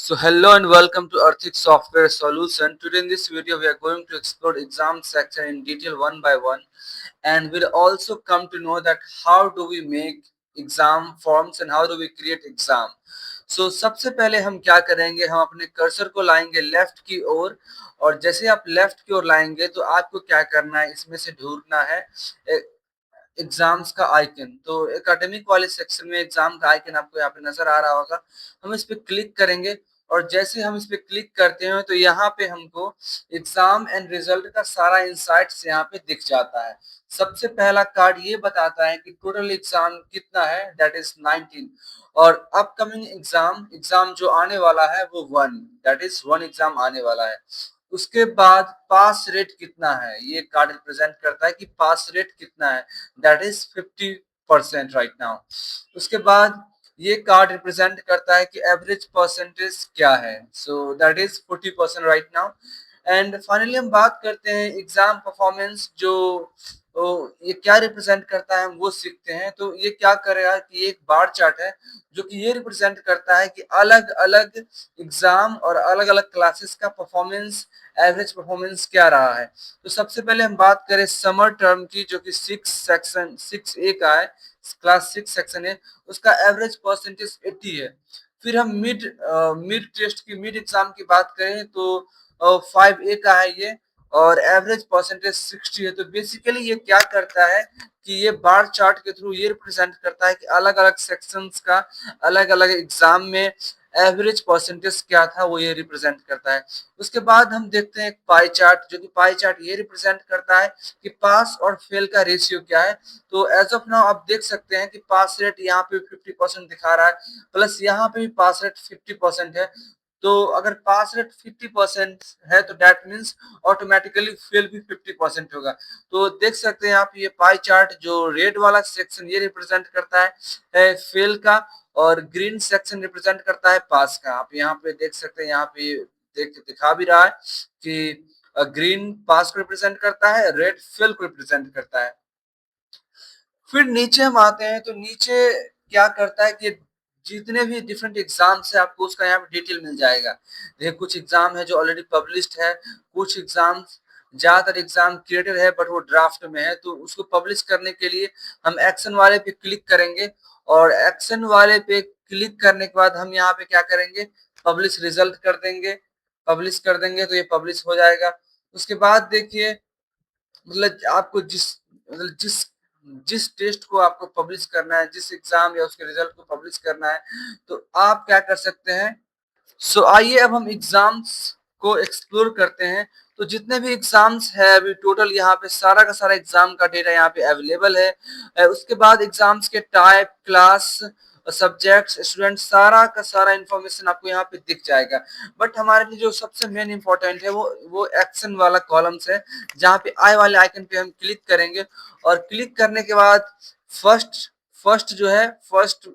So hello and welcome to Earthix Software Solution. Today in this video we are going to explore exam section in detail one by one, and we'll also come to know that how do we make exam forms and how do we create exam. So सबसे पहले हम क्या करेंगे, हम अपने cursor को लाएंगे left की ओर, और जैसे आप लेफ्ट की ओर लाएंगे तो आपको क्या करना है, इसमें से ढूंढना है एग्जाम्स का आइकन। तो एकेडमिक वाले सेक्शन में एग्जाम का आइकन आपको यहाँ पे नजर आ रहा होगा। हम इस पे क्लिक करेंगे और जैसे हम इस पे क्लिक करते हैं तो यहाँ पे हमको एग्जाम एंड रिजल्ट का सारा इंसाइट्स यहाँ पे दिख जाता है। सबसे पहला कार्ड ये बताता है कि टोटल एग्जाम कितना है, दैट इज 19, और अपकमिंग एग्जाम एग्जाम जो आने वाला है वो 1, दैट इज 1 एग्जाम आने वाला है। उसके बाद पास रेट कितना है, ये कार्ड रिप्रेजेंट करता है कि पास रेट कितना है, दैट इज 50% राइट नाउ। उसके बाद ये कार्ड रिप्रेजेंट करता है कि एवरेज परसेंटेज क्या है, so that is 40% right now. And finally हम बात करते हैं एग्जाम परफॉर्मेंस, जो ये क्या रिप्रेजेंट करता है हम वो सीखते हैं। तो ये क्या करेगा कि एक बार चार्ट है जो कि ये रिप्रेजेंट करता है कि अलग अलग एग्जाम और अलग अलग क्लासेस का परफॉर्मेंस, एवरेज परफॉर्मेंस क्या रहा है। तो सबसे पहले हम बात करें समर टर्म की, जो कि 6 ए का है, क्लास 6 सेक्शन है, उसका एवरेज परसेंटेज 80 है। फिर हम मिड टेस्ट की, मिड एग्जाम की बात करें तो 5 ए का है ये, और एवरेज परसेंटेज 60 है। तो बेसिकली ये क्या करता है कि ये बार चार्ट के थ्रू ये रिप्रेजेंट करता है कि अलग अलग सेक्शंस का अलग अलग एग्जाम में एवरेज परसेंटेज क्या था, वो ये रिप्रेजेंट करता है। उसके बाद हम देखते हैं एक पाई चार्ट, जो कि पाई चार्ट ये रिप्रेजेंट करता है कि पास और फेल का रेशियो क्या है। तो एज ऑफ नाउ आप देख सकते हैं कि पास रेट यहाँ पे 50% दिखा रहा है, प्लस यहाँ पे भी पास रेट 50% है। तो अगर पास रेट 50% है तो दैट मीन्स ऑटोमेटिकली फेल भी 50% होगा। तो देख सकते हैं आप, ये पाई चार्ट जो रेड वाला सेक्शन ये रिप्रेजेंट करता है फेल का, और ग्रीन सेक्शन रिप्रेजेंट करता है पास का। आप यहाँ पे देख सकते हैं, यहाँ पे दिखा भी रहा है कि ग्रीन पास को रिप्रेजेंट करता है, रेड फेल को रिप्रेजेंट करता है। फिर नीचे हम आते हैं तो नीचे क्या करता है कि जितने भी डिफरेंट एग्जाम्स है आपको उसका यहाँ पे डिटेल मिल जाएगा। देखिए कुछ एग्जाम है जो ऑलरेडी पब्लिश्ड है, कुछ एग्जाम्स, ज्यादातर एग्जाम क्रिएटेड है बट वो ड्राफ्ट में है। तो उसको पब्लिश करने के लिए हम एक्शन वाले पे क्लिक करेंगे, और एक्शन वाले पे क्लिक करने के बाद हम यहाँ पे क्या करेंगे, पब्लिश रिजल्ट कर देंगे। पब्लिश कर देंगे तो ये पब्लिश हो जाएगा। उसके बाद देखिए, मतलब आपको जिस जिस टेस्ट को आपको पब्लिश करना है, जिस एग्जाम या उसके रिजल्ट को पब्लिश करना है, तो आप क्या कर सकते हैं। सो आइए अब हम एग्जाम्स को एक्सप्लोर करते हैं। तो जितने भी एग्जाम्स है अभी टोटल यहाँ पे सारा का सारा एग्जाम का डेटा यहाँ पे अवेलेबल है। उसके बाद एग्जाम्स के टाइप, क्लास, सब्जेक्ट्स, स्टूडेंट, सारा का सारा इंफॉर्मेशन आपको यहाँ पे दिख जाएगा। बट हमारे लिए जो सबसे मेन इंपॉर्टेंट है वो एक्शन वाला कॉलम्स है, जहाँ पे आई वाले आइकन पे हम क्लिक करेंगे, और क्लिक करने के बाद फर्स्ट फर्स्ट जो है फर्स्ट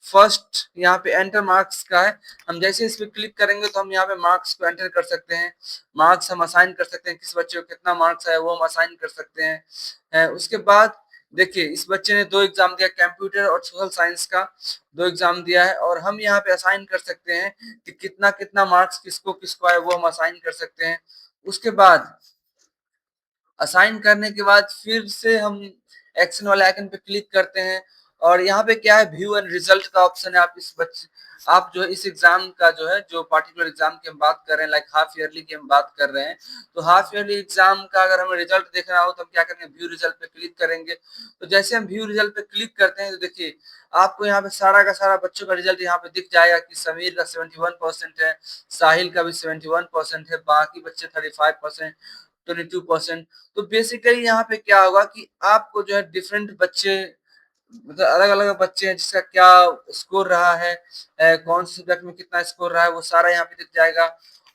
फर्स्ट यहाँ पे एंटर मार्क्स का है। हम जैसे इस पे क्लिक करेंगे तो हम यहाँ पे मार्क्स को एंटर कर सकते हैं। मार्क्स हम असाइन कर सकते हैं, किस बच्चे को कितना मार्क्स है वो हम असाइन कर सकते हैं। उसके बाद देखिए इस बच्चे ने 2 एग्जाम दिया, कंप्यूटर और सोशल साइंस का 2 एग्जाम दिया है, और हम यहाँ पे असाइन कर सकते हैं कि कितना कितना मार्क्स किसको किसको आए, वो हम असाइन कर सकते हैं। उसके बाद असाइन करने के बाद फिर से हम एक्शन वाले आइकन पे क्लिक करते हैं, और यहाँ पे क्या है, व्यू एंड रिजल्ट का ऑप्शन है। आप जो है इस एग्जाम का जो है, जो पार्टिकुलर एग्जाम की हम बात कर रहे हैं, लाइक हाफ ईयरली की हम बात कर रहे हैं, तो हाफ ईयरली एग्जाम का अगर हमें रिजल्ट देखना हो तो हम क्या करेंगे, व्यू रिजल्ट पे क्लिक करेंगे। तो जैसे हम व्यू रिजल्ट पे क्लिक करते हैं तो देखिए आपको यहाँ पे सारा का सारा बच्चों का रिजल्ट यहाँ पे दिख जाएगा कि समीर का 71% है, साहिल का भी 71% है, बाकी बच्चे 35%, 22%। तो बेसिकली यहाँ पे क्या होगा कि आपको जो है डिफरेंट बच्चे, मतलब अलग अलग बच्चे हैं जिसका क्या स्कोर रहा है, कौन से सब्जेक्ट में कितना स्कोर रहा है, वो सारा यहाँ पे दिख जाएगा।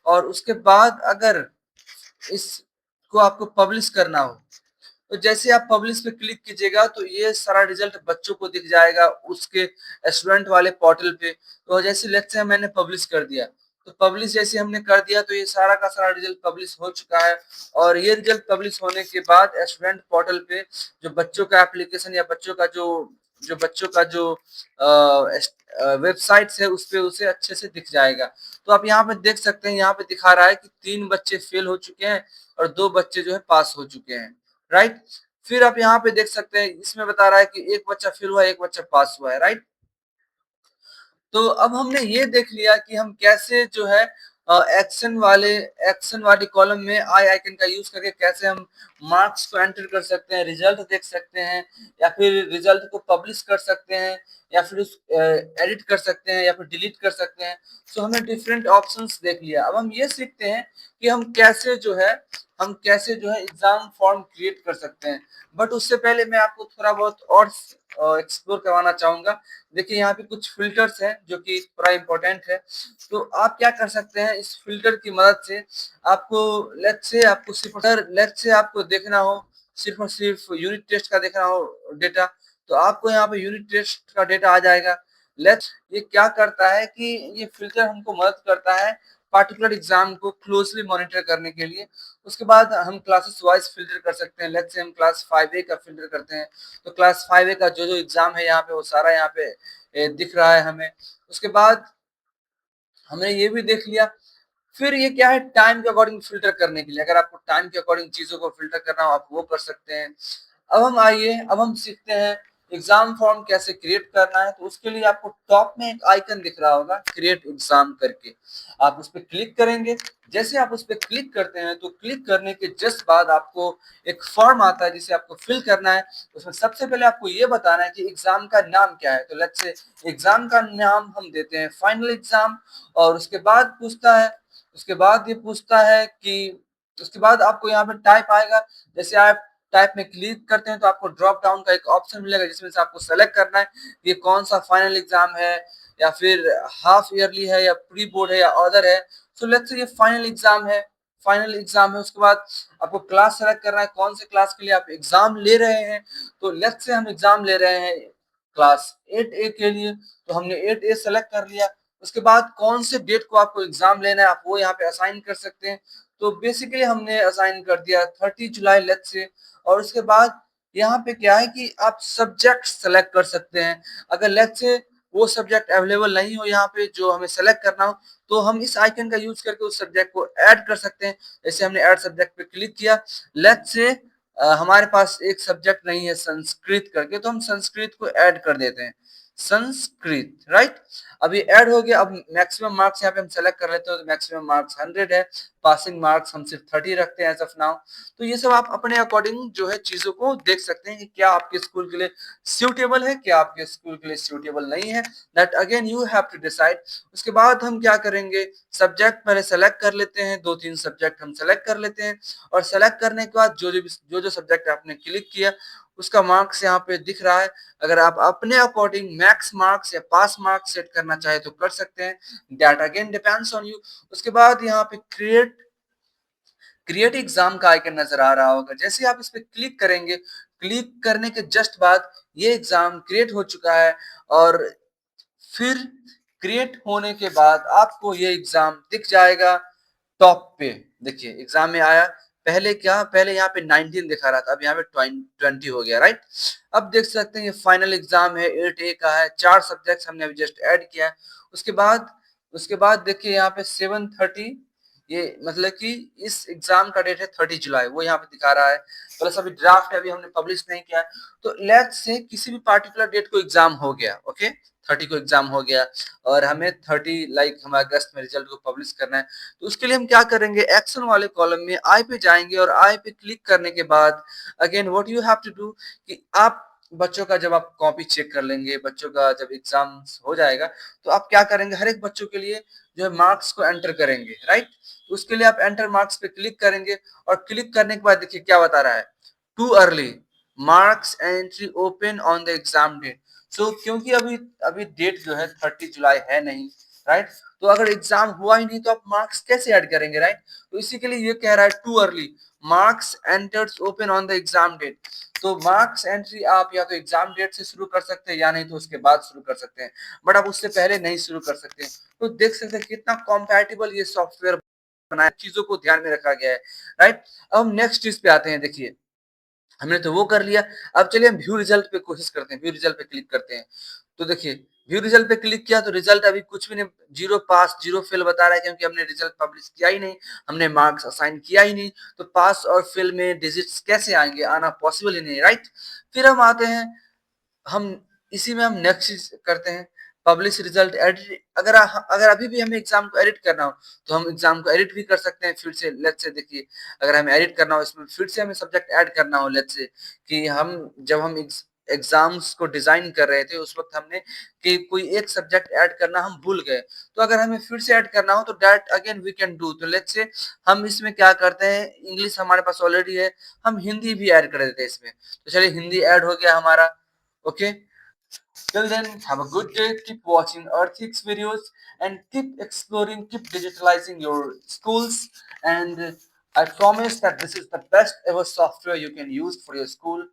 और उसके बाद अगर इसको आपको पब्लिश करना हो तो जैसे आप पब्लिश पे क्लिक कीजिएगा तो ये सारा रिजल्ट बच्चों को दिख जाएगा उसके स्टूडेंट वाले पोर्टल पे। तो जैसे लेट्स से मैंने पब्लिश कर दिया, तो पब्लिश जैसे हमने कर दिया तो ये सारा का सारा रिजल्ट पब्लिश हो चुका है। और ये रिजल्ट पब्लिश होने के बाद स्टूडेंट पोर्टल पे जो बच्चों का एप्लीकेशन या बच्चों का जो जो बच्चों का जो वेबसाइट्स है उस पे उसे अच्छे से दिख जाएगा। तो आप यहाँ पे देख सकते हैं, यहाँ पे दिखा रहा है कि 3 बच्चे फेल हो चुके हैं और 2 बच्चे जो है पास हो चुके हैं, राइट। फिर आप यहाँ पे देख सकते हैं, इसमें बता रहा है कि एक बच्चा फेल हुआ, एक बच्चा पास हुआ है, राइट। तो अब हमने ये देख लिया कि हम कैसे जो है एक्शन वाली कॉलम में आई आइकन का यूज करके कैसे हम मार्क्स को एंटर कर सकते हैं, रिजल्ट देख सकते हैं, या फिर रिजल्ट को पब्लिश कर सकते हैं, या फिर उस एडिट कर सकते हैं, या फिर डिलीट कर सकते हैं। सो हमने डिफरेंट ऑप्शंस देख लिया। अब हम ये सीखते हैं कि हम कैसे जो है एग्जाम फॉर्म क्रिएट कर सकते हैं। बट उससे पहले मैं आपको थोड़ा बहुत और एक्सप्लोर करवाना चाहूंगा। देखिए यहाँ पे कुछ फिल्टर्स हैं जो कि थोड़ा इम्पोर्टेंट है। तो आप क्या कर सकते हैं, इस फिल्टर की मदद से आपको लेट्स से आपको देखना हो सिर्फ और सिर्फ यूनिट टेस्ट का देखना हो डेटा, तो आपको यहाँ पे यूनिट टेस्ट का डेटा आ जाएगा। लेट्स ये क्या करता है कि ये फिल्टर हमको मदद करता है पार्टिकुलर एग्जाम को क्लोजली मॉनिटर करने के लिए। उसके बाद हम क्लासेस वाइज फिल्टर कर सकते हैं। लेट्स से हम क्लास 5A का फिल्टर करते हैं, तो क्लास 5A का जो जो एग्जाम है यहाँ पे वो सारा यहाँ पे दिख रहा है हमें। उसके बाद हमने ये भी देख लिया। फिर ये क्या है, टाइम के अकॉर्डिंग फिल्टर करने के लिए, अगर आपको टाइम के अकॉर्डिंग चीजों को फिल्टर करना हो आप वो कर सकते हैं। अब हम सीखते हैं एग्जाम फॉर्म कैसे क्रिएट करना है। तो उसके लिए आपको टॉप में एक आइकन दिख रहा होगा क्रिएट एग्जाम करके, आप उस पर क्लिक करेंगे। जैसे आप उस पर क्लिक करते हैं तो क्लिक करने के जस्ट बाद आपको एक फॉर्म आता है जिसे आपको फिल करना है। उसमें सबसे पहले आपको ये बताना है कि एग्जाम का नाम क्या है। तो लेट्स से एग्जाम का नाम हम देते हैं फाइनल एग्जाम। और उसके बाद ये पूछता है कि उसके बाद आपको यहाँ पे टाइप आएगा। जैसे आप टाइप में क्लिक करते हैं तो आपको ड्रॉप डाउन का एक ऑप्शन मिलेगा जिसमें से आपको सेलेक्ट करना है कि ये कौन सा फाइनल एग्जाम है, या फिर हाफ ईयरली है, या प्री बोर्ड है, या अदर है। सो लेट्स से ये फाइनल एग्जाम है। उसके बाद आपको क्लास सेलेक्ट करना है कौन से क्लास के लिए आप एग्जाम ले रहे हैं। तो लेट्स से हम एग्जाम ले रहे हैं क्लास 8A के लिए, तो हमने 8A सेलेक्ट कर लिया। उसके बाद कौन से डेट को आपको एग्जाम लेना है आप वो यहाँ पे असाइन कर सकते हैं। तो बेसिकली हमने असाइन कर दिया 30 जुलाई लेट्स से। और उसके बाद यहाँ पे क्या है कि आप सब्जेक्ट सेलेक्ट कर सकते हैं। अगर लेट्स से वो सब्जेक्ट अवेलेबल नहीं हो यहाँ पे जो हमें सेलेक्ट करना हो, तो हम इस आइकन का यूज करके उस सब्जेक्ट को ऐड कर सकते हैं। जैसे हमने ऐड सब्जेक्ट पे क्लिक किया, लेट्स से हमारे पास एक सब्जेक्ट नहीं है संस्कृत करके, तो हम संस्कृत को ऐड कर देते हैं, संस्कृत, राइट। अब ये ऐड हो गया। अब मैक्सिमम मार्क्स यहाँ पे हम सेलेक्ट कर लेते हो, तो मैक्सिमम मार्क्स 100 है। पासिंग मार्क्स हम सिर्फ 30 रखते हैं एज ऑफ नाउ। तो ये सब आप अपने अकॉर्डिंग जो है चीजों को देख सकते हैं कि क्या आपके स्कूल के लिए सूटेबल है, क्या आपके स्कूल के लिए सूटेबल नहीं है। That again you have to decide. उसके बाद हम क्या करेंगे, सब्जेक्ट पहले सेलेक्ट कर लेते हैं, 2-3 सब्जेक्ट हम सेलेक्ट कर लेते हैं। और सेलेक्ट करने के बाद जो जो सब्जेक्ट आपने क्लिक किया उसका मार्क्स यहाँ पे दिख रहा है। अगर आप अपने अकॉर्डिंग मैक्स मार्क्स या पास मार्क्स सेट करना चाहे तो कर सकते हैं, that again depends on you. उसके बाद यहाँ पे क्रिएट एग्जाम का आइकन नजर आ रहा होगा। जैसे आप इस पे क्लिक करेंगे, क्लिक करने के जस्ट बाद ये एग्जाम क्रिएट हो चुका है। और फिर क्रिएट होने के बाद आपको ये एग्जाम दिख जाएगा टॉप पे। देखिए एग्जाम में आया, पहले यहाँ पे 19 दिखा रहा था, अब यहाँ पे 20 हो गया, राइट। अब देख सकते हैं ये फाइनल एग्जाम है, 8A का है, 4 सब्जेक्ट्स हमने अभी जस्ट ऐड किया है। उसके बाद उसके बाद देखिए यहाँ पे 7:30, ये मतलब कि इस एग्जाम का डेट है 30 जुलाई, वो यहाँ पे दिखा रहा है। प्लस अभी ड्राफ्ट है, अभी हमने पब्लिश नहीं किया है। तो लेट्स से किसी भी पार्टिकुलर डेट को एग्जाम हो गया, ओके, 30 को एग्जाम हो गया, और हमें 30 लाइक हमें अगस्त में रिजल्ट को पब्लिश करना है। तो उसके लिए हम क्या करेंगे, एक्शन वाले कॉलम में आई पे जाएंगे, और आई पे क्लिक करने के बाद again what you have to do कि आप बच्चों का जब आप कॉपी चेक कर लेंगे, बच्चों का जब एग्जाम हो जाएगा, तो आप क्या करेंगे, हर एक बच्चों के लिए जो है मार्क्स को एंटर करेंगे, राइट। तो उसके लिए आप एंटर मार्क्स पे क्लिक करेंगे, और क्लिक करने के बाद देखिए क्या बता रहा है, too early marks entry open on the exam date. So क्योंकि अभी अभी डेट जो है 30 जुलाई है नहीं, राइट। तो अगर एग्जाम हुआ ही नहीं तो आप मार्क्स कैसे ऐड करेंगे, राइट। तो इसी के लिए ये कह रहा है too early marks enters open on the exam date. तो मार्क्स एंट्री आप या तो एग्जाम डेट से शुरू कर सकते हैं या नहीं तो उसके बाद शुरू कर सकते हैं, बट आप उससे पहले नहीं शुरू कर सकते। तो देख सकते हैं कितना कॉम्पैटिबल ये सॉफ्टवेयर बनाया, चीजों को ध्यान में रखा गया है, राइट। अब हम नेक्स्ट चीज पे आते हैं। देखिए हमने तो वो कर लिया। अब चलिए हम व्यू रिजल्ट पे कोशिश करते हैं, व्यू रिजल्ट पे क्लिक करते हैं। तो देखिए व्यू रिजल्ट पे क्लिक किया तो रिजल्ट अभी कुछ भी नहीं, 0 पास 0 फेल बता रहा है, क्योंकि हमने रिजल्ट पब्लिश किया ही नहीं, हमने मार्क्स असाइन किया ही नहीं। तो पास और फेल में डिजिट्स कैसे आएंगे, आना पॉसिबल ही नहीं, राइट। फिर हम आते हैं, हम इसी में हम नेक्स्ट चीज करते हैं, पब्लिश रिजल्ट एडिट। अगर अभी भी हमें एग्जाम को एडिट करना हो तो हम एग्जाम को एडिट भी कर सकते हैं फिर से। लेट्स से देखिए, अगर हमें एडिट करना हो, इसमें फिर से हमें सब्जेक्ट ऐड करना हो, लेट्स से कि हम जब हम एग्जाम्स को डिजाइन कर रहे थे उस वक्त हमने कि कोई एक सब्जेक्ट ऐड करना हम भूल गए, तो अगर हमें फिर से ऐड करना हो तो that again we can do. तो लेट्स से हम इसमें क्या करते हैं, इंग्लिश हमारे पास ऑलरेडी है, हम हिंदी भी ऐड कर देते हैं इसमें। तो चलिए हिंदी ऐड हो गया हमारा। Okay. Till then, have a good day. Keep watching Earthix videos and keep exploring, keep digitalizing your schools. And I promise that this is the best ever software you can use for your school.